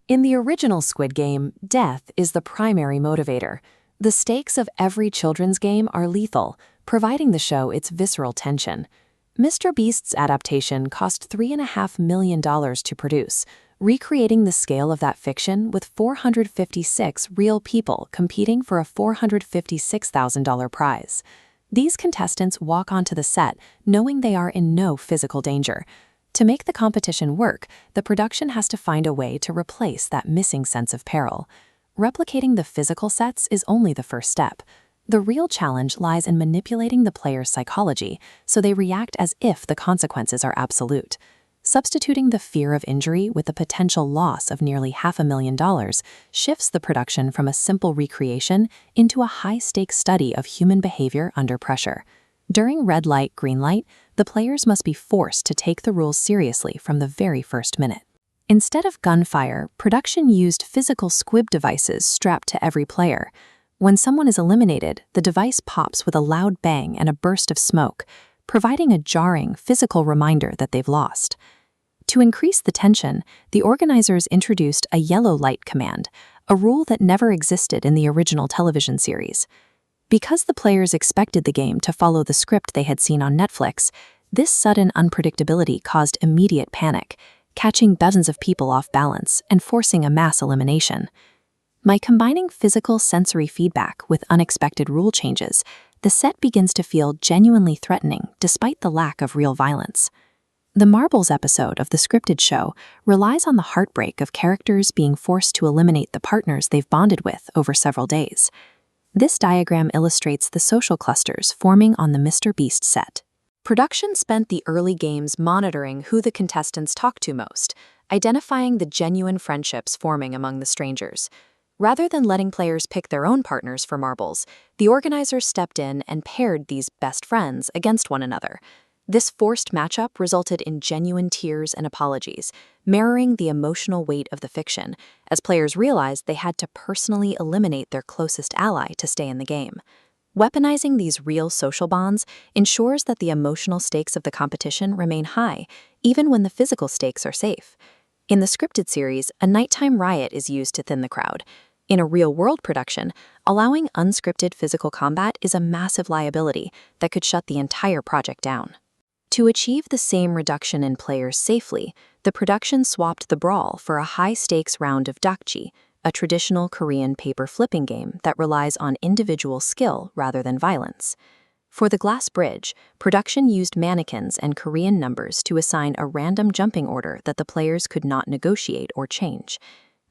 In the original Squid Game, death is the primary motivator. The stakes of every children's game are lethal, providing the show its visceral tension. Mr. Beast's adaptation cost $3.5 million to produce, recreating the scale of that fiction with 456 real people competing for a $456,000 prize. These contestants walk onto the set knowing they are in no physical danger. To make the competition work, the production has to find a way to replace that missing sense of peril. Replicating the physical sets is only the first step. The real challenge lies in manipulating the player's psychology so they react as if the consequences are absolute. Substituting the fear of injury with the potential loss of nearly $500,000 shifts the production from a simple recreation into a high-stakes study of human behavior under pressure. During red light, green light, the players must be forced to take the rules seriously from the very first minute. Instead of gunfire, production used physical squib devices strapped to every player. When someone is eliminated, the device pops with a loud bang and a burst of smoke, providing a jarring, physical reminder that they've lost. To increase the tension, the organizers introduced a yellow light command, a rule that never existed in the original television series. Because the players expected the game to follow the script they had seen on Netflix, this sudden unpredictability caused immediate panic, catching dozens of people off balance and forcing a mass elimination. By combining physical sensory feedback with unexpected rule changes, the set begins to feel genuinely threatening despite the lack of real violence. The Marbles episode of the scripted show relies on the heartbreak of characters being forced to eliminate the partners they've bonded with over several days. This diagram illustrates the social clusters forming on the Mr. Beast set. Production spent the early games monitoring who the contestants talked to most, identifying the genuine friendships forming among the strangers. Rather than letting players pick their own partners for marbles, the organizers stepped in and paired these best friends against one another. This forced matchup resulted in genuine tears and apologies, mirroring the emotional weight of the fiction, as players realized they had to personally eliminate their closest ally to stay in the game. Weaponizing these real social bonds ensures that the emotional stakes of the competition remain high, even when the physical stakes are safe. In the scripted series, a nighttime riot is used to thin the crowd. In a real-world production, allowing unscripted physical combat is a massive liability that could shut the entire project down. To achieve the same reduction in players safely, the production swapped the brawl for a high-stakes round of dakji, a traditional Korean paper flipping game that relies on individual skill rather than violence. For the glass bridge, production used mannequins and Korean numbers to assign a random jumping order that the players could not negotiate or change.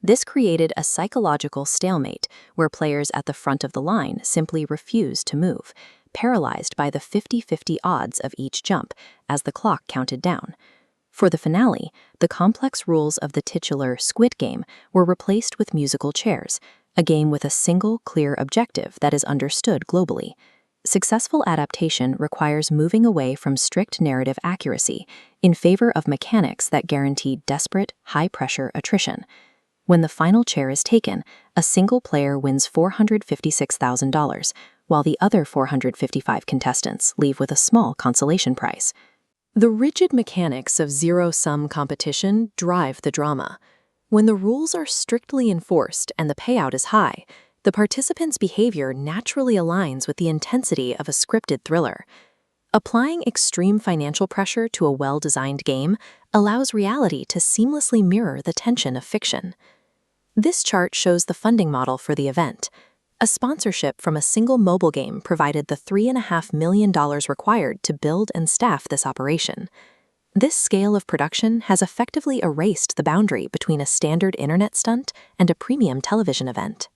This created a psychological stalemate where players at the front of the line simply refused to move, paralyzed by the 50-50 odds of each jump as the clock counted down. For the finale, the complex rules of the titular Squid Game were replaced with musical chairs, a game with a single, clear objective that is understood globally. Successful adaptation requires moving away from strict narrative accuracy in favor of mechanics that guarantee desperate, high-pressure attrition. When the final chair is taken, a single player wins $456,000, while the other 455 contestants leave with a small consolation prize. The rigid mechanics of zero-sum competition drive the drama. When the rules are strictly enforced and the payout is high, the participants' behavior naturally aligns with the intensity of a scripted thriller. Applying extreme financial pressure to a well-designed game allows reality to seamlessly mirror the tension of fiction. This chart shows the funding model for the event. A sponsorship from a single mobile game provided the $3.5 million required to build and staff this operation. This scale of production has effectively erased the boundary between a standard internet stunt and a premium television event.